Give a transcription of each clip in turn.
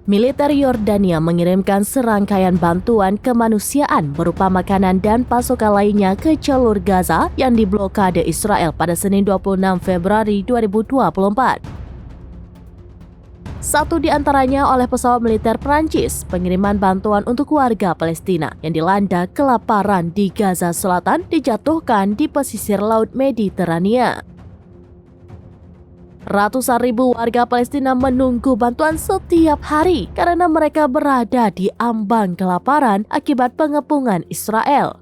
Militer Yordania mengirimkan serangkaian bantuan kemanusiaan berupa makanan dan pasokan lainnya ke jalur Gaza yang diblokade Israel pada Senin 26 Februari 2024. Satu di antaranya oleh pesawat militer Prancis, pengiriman bantuan untuk warga Palestina yang dilanda kelaparan di Gaza Selatan dijatuhkan di pesisir Laut Mediterania. Ratusan ribu warga Palestina menunggu bantuan setiap hari karena mereka berada di ambang kelaparan akibat pengepungan Israel.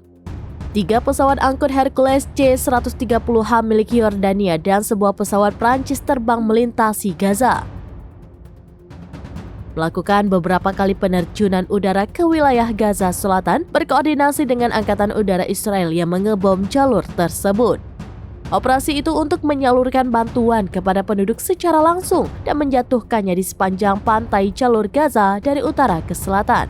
3 pesawat angkut Hercules C-130H milik Yordania dan sebuah pesawat Prancis terbang melintasi Gaza, melakukan beberapa kali penerjunan udara ke wilayah Gaza Selatan berkoordinasi dengan Angkatan Udara Israel yang mengebom jalur tersebut. Operasi itu untuk menyalurkan bantuan kepada penduduk secara langsung dan menjatuhkannya di sepanjang pantai jalur Gaza dari utara ke selatan.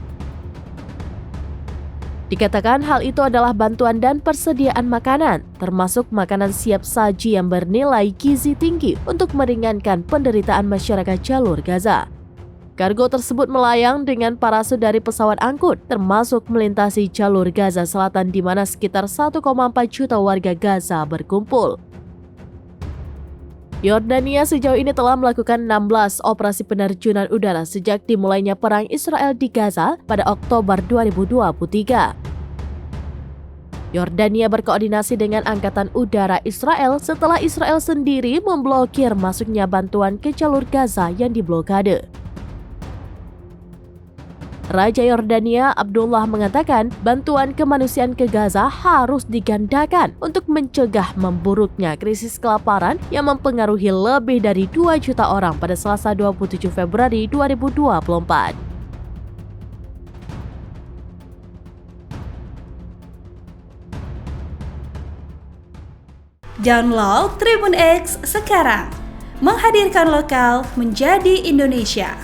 Dikatakan hal itu adalah bantuan dan persediaan makanan, termasuk makanan siap saji yang bernilai gizi tinggi untuk meringankan penderitaan masyarakat jalur Gaza. Kargo tersebut melayang dengan parasut dari pesawat angkut, termasuk melintasi jalur Gaza Selatan di mana sekitar 1,4 juta warga Gaza berkumpul. Yordania sejauh ini telah melakukan 16 operasi penerjunan udara sejak dimulainya perang Israel di Gaza pada Oktober 2023. Yordania berkoordinasi dengan Angkatan Udara Israel setelah Israel sendiri memblokir masuknya bantuan ke jalur Gaza yang diblokade. Raja Yordania Abdullah mengatakan bantuan kemanusiaan ke Gaza harus digandakan untuk mencegah memburuknya krisis kelaparan yang mempengaruhi lebih dari 2 juta orang pada Selasa 27 Februari 2024. Download Tribun X sekarang, menghadirkan lokal menjadi Indonesia.